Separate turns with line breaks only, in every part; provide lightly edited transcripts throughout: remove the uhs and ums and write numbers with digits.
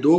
2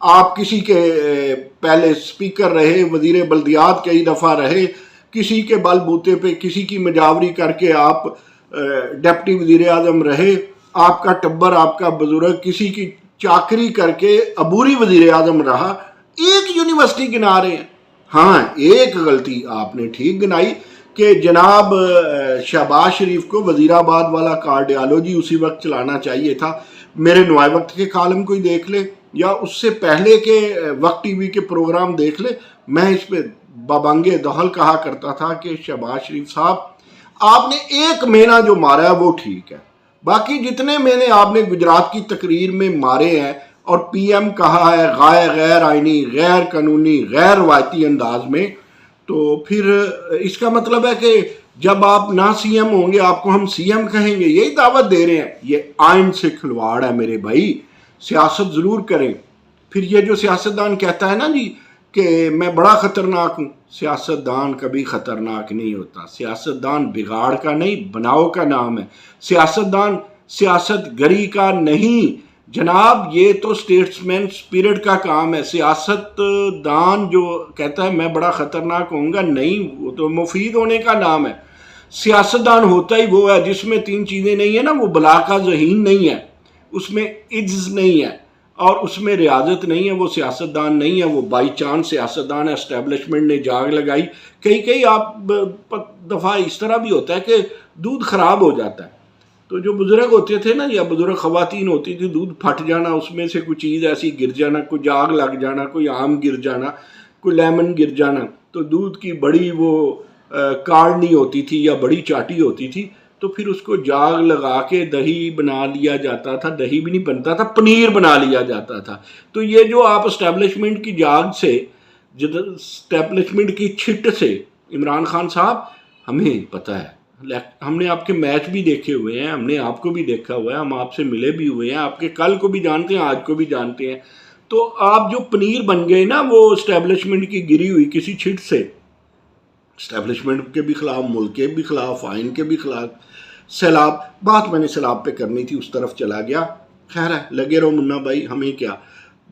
آپ کسی کے پہلے سپیکر رہے، وزیر بلدیات کئی دفعہ رہے، کسی کے بل بوتے پہ کسی کی مجاوری کر کے آپ ڈپٹی وزیر اعظم رہے، آپ کا ٹبر، آپ کا بزرگ کسی کی چاکری کر کے عبوری وزیر اعظم رہا، ایک یونیورسٹی گنا رہے ہیں۔ ہاں ایک غلطی آپ نے ٹھیک گنائی کہ جناب شہباز شریف کو وزیر آباد والا کارڈیالوجی اسی وقت چلانا چاہیے تھا۔ میرے نوائے وقت کے کالم کوئی دیکھ لے یا اس سے پہلے کے وقت ٹی وی کے پروگرام دیکھ لے، میں اس پہ بابنگ دہل کہا کرتا تھا کہ شہباز شریف صاحب آپ نے ایک مہینہ جو مارا ہے وہ ٹھیک ہے، باقی جتنے مہینے آپ نے گجرات کی تقریر میں مارے ہیں اور پی ایم کہا ہے غیر آئینی، غیر قانونی، غیر روایتی انداز میں، تو پھر اس کا مطلب ہے کہ جب آپ نہ سی ایم ہوں گے آپ کو ہم سی ایم کہیں گے، یہی دعوت دے رہے ہیں۔ یہ آئین سے کھلواڑ ہے میرے بھائی، سیاست ضرور کریں۔ پھر یہ جو سیاستدان کہتا ہے نا جی کہ میں بڑا خطرناک ہوں، سیاستدان کبھی خطرناک نہیں ہوتا، سیاستدان بگاڑ کا نہیں بناؤ کا نام ہے، سیاستدان سیاست گری کا نہیں جناب، یہ تو سٹیٹسمین سپیرٹ کا کام ہے۔ سیاست دان جو کہتا ہے میں بڑا خطرناک ہوں گا، نہیں، وہ تو مفید ہونے کا نام ہے۔ سیاست دان ہوتا ہی وہ ہے جس میں تین چیزیں نہیں ہیں نا، وہ بلا کا ذہین نہیں ہے، اس میں عجز نہیں ہے اور اس میں ریاضت نہیں ہے، وہ سیاست دان نہیں ہے، وہ بائی چانس سیاست دان ہے۔ اسٹیبلشمنٹ نے جاگ لگائی، کئی آپ دفعہ اس طرح بھی ہوتا ہے کہ دودھ خراب ہو جاتا ہے، تو جو بزرگ ہوتے تھے نا یا بزرگ خواتین ہوتی تھی، دودھ پھٹ جانا، اس میں سے کوئی چیز ایسی گر جانا، کوئی جاگ لگ جانا، کوئی آم گر جانا، کوئی لیمن گر جانا، تو دودھ کی بڑی وہ کاڑنی ہوتی تھی یا بڑی چاٹی ہوتی تھی، تو پھر اس کو جاگ لگا کے دہی بنا لیا جاتا تھا، دہی بھی نہیں بنتا تھا، پنیر بنا لیا جاتا تھا۔ تو یہ جو آپ اسٹیبلشمنٹ کی جاگ سے، اسٹیبلشمنٹ کی چھٹ سے، عمران خان صاحب ہمیں پتہ ہے، ہم نے آپ کے میچ بھی دیکھے ہوئے ہیں، ہم نے آپ کو بھی دیکھا ہوا ہے، ہم آپ سے ملے بھی ہوئے ہیں، آپ کے کل کو بھی جانتے ہیں، آج کو بھی جانتے ہیں۔ تو آپ جو پنیر بن گئے نا وہ اسٹیبلشمنٹ کی گری ہوئی کسی چھٹ سے، اسٹیبلشمنٹ کے بھی خلاف، ملک کے بھی خلاف، آئین کے بھی خلاف۔ سیلاب، بات میں نے سیلاب پہ کرنی تھی، اس طرف چلا گیا، خیر ہے، لگے رہو منا بھائی، ہمیں کیا۔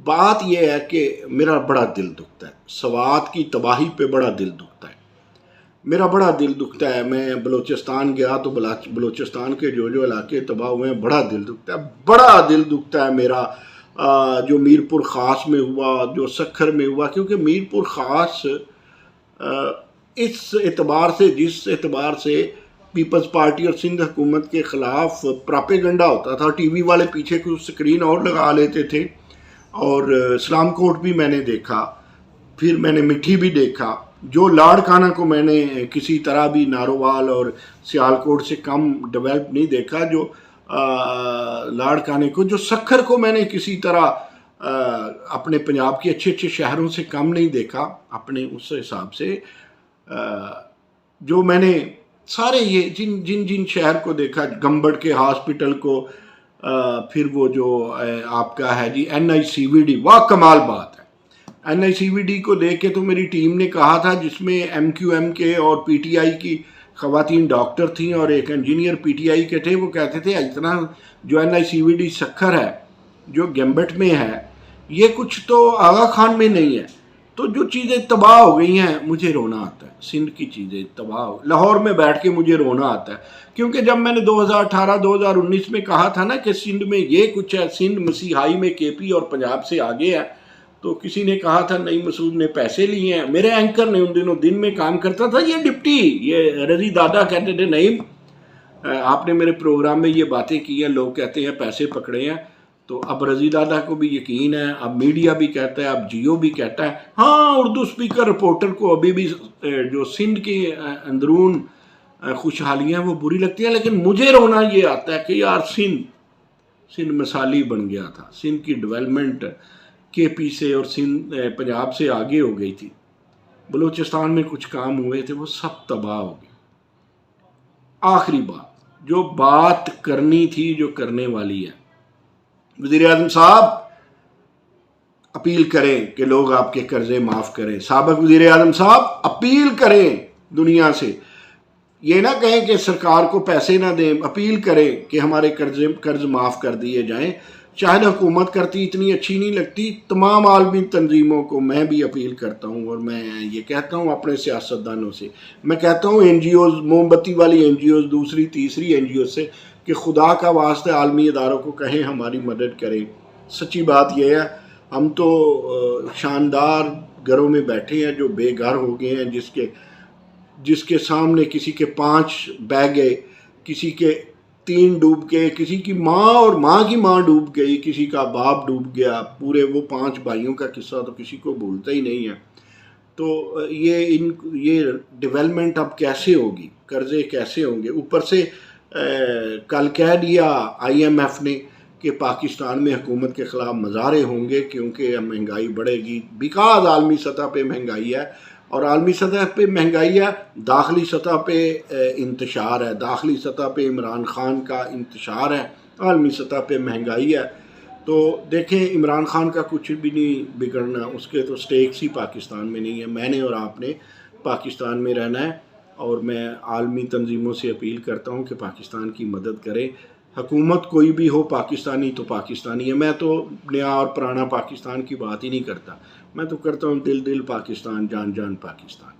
بات یہ ہے کہ میرا بڑا دل دکھتا ہے، سوات کی تباہی پہ بڑا دل دکھتا ہے، میرا بڑا دل دکھتا ہے۔ میں بلوچستان گیا تو بلوچستان کے جو علاقے تباہ ہوئے ہیں، بڑا دل دکھتا ہے، بڑا دل دکھتا ہے میرا، جو میر پور خاص میں ہوا، جو سکھر میں ہوا، کیونکہ میر پور خاص اس اعتبار سے، جس اعتبار سے پیپلز پارٹی اور سندھ حکومت کے خلاف پراپیگنڈا ہوتا تھا، ٹی وی والے پیچھے کوئی سکرین اور لگا لیتے تھے، اور اسلام کوٹ بھی میں نے دیکھا، پھر میں نے مٹھی بھی دیکھا، جو لاڑکانہ کو میں نے کسی طرح بھی نارووال اور سیالکوٹ سے کم ڈیولپ نہیں دیکھا، جو لاڑکانے کو، جو سکھر کو میں نے کسی طرح اپنے پنجاب کے اچھے اچھے شہروں سے کم نہیں دیکھا، اپنے اس حساب سے جو میں نے سارے یہ جن شہر کو دیکھا، گمبڑ کے ہاسپٹل کو، پھر وہ جو آپ کا ہے جی NICVD، واہ کمال بات ہے، NICVD کو دیکھ کے تو میری ٹیم نے کہا تھا، جس میں MQM کے اور PTI کی خواتین ڈاکٹر تھیں اور ایک انجینئر PTI کے تھے، وہ کہتے تھے اتنا جو NICVD سکھر ہے، جو گمبٹ میں ہے، یہ کچھ تو آغا خان میں نہیں ہے۔ تو جو چیزیں تباہ ہو گئی ہیں، مجھے رونا آتا ہے، سندھ کی چیزیں تباہ ہو، لاہور میں بیٹھ کے مجھے رونا آتا ہے، کیونکہ جب میں نے 2018-2019 میں کہا تھا نا کہ سندھ میں یہ کچھ ہے، سندھ مسیحائی میں KP اور پنجاب سے آگے ہے، تو کسی نے کہا تھا نئی مسعود نے پیسے لیے ہیں، میرے اینکر نے ان دنوں دن میں کام کرتا تھا، یہ ڈپٹی، یہ رضی دادا کہتے تھے نہیں آپ نے میرے پروگرام میں یہ باتیں کی ہیں، لوگ کہتے ہیں پیسے پکڑے ہیں، تو اب رضی دادا کو بھی یقین ہے، اب میڈیا بھی کہتا ہے، اب جیو بھی کہتا ہے، ہاں اردو سپیکر رپورٹر کو ابھی بھی جو سندھ کی اندرون خوشحالیاں وہ بری لگتی ہیں، لیکن مجھے رونا یہ آتا ہے کہ یار سندھ مثالی بن گیا تھا، سندھ کی ڈیولپمنٹ KP سے اور سندھ پنجاب سے آگے ہو گئی تھی، بلوچستان میں کچھ کام ہوئے تھے وہ سب تباہ ہو گئے۔ آخری بات جو بات کرنی تھی، جو کرنے والی ہے، وزیر اعظم صاحب اپیل کریں کہ لوگ آپ کے قرضے معاف کریں، سابق وزیر اعظم صاحب اپیل کریں دنیا سے، یہ نہ کہیں کہ سرکار کو پیسے نہ دیں، اپیل کریں کہ ہمارے قرض معاف کر دیے جائیں۔ شاید حکومت کرتی اتنی اچھی نہیں لگتی. تمام عالمی تنظیموں کو میں بھی اپیل کرتا ہوں اور میں یہ کہتا ہوں اپنے سیاستدانوں سے، میں کہتا ہوں این جی اوز، موم بتی والی این جی اوز، دوسری تیسری این جی اوز سے کہ خدا کا واسطہ عالمی اداروں کو کہیں ہماری مدد کریں. سچی بات یہ ہے ہم تو شاندار گھروں میں بیٹھے ہیں جو بے گھر ہو گئے ہیں، جس کے سامنے کسی کے 5 بہ گئے، کسی کے 3 ڈوب گئے، کسی کی ماں اور ماں کی ماں ڈوب گئی، کسی کا باپ ڈوب گیا. پورے وہ 5 بھائیوں کا قصہ تو کسی کو بھولتا ہی نہیں ہے. تو یہ ڈیولپمنٹ اب کیسے ہوگی، قرضے کیسے ہوں گے؟ اوپر سے کل کہہ دیا آئی ایم ایف نے کہ پاکستان میں حکومت کے خلاف مظاہرے ہوں گے کیونکہ مہنگائی بڑھے گی. بیکاز عالمی سطح پہ مہنگائی ہے، اور عالمی سطح پہ مہنگائی ہے، داخلی سطح پہ انتشار ہے، داخلی سطح پہ عمران خان کا انتشار ہے، عالمی سطح پہ مہنگائی ہے. تو دیکھیں عمران خان کا کچھ بھی نہیں بگڑنا، اس کے تو سٹیکس ہی پاکستان میں نہیں ہے. میں نے اور آپ نے پاکستان میں رہنا ہے، اور میں عالمی تنظیموں سے اپیل کرتا ہوں کہ پاکستان کی مدد کریں. حکومت کوئی بھی ہو پاکستانی تو پاکستانی ہے. میں تو نیا اور پرانا پاکستان کی بات ہی نہیں کرتا، میں تو کرتا ہوں دل دل پاکستان، جان جان پاکستان.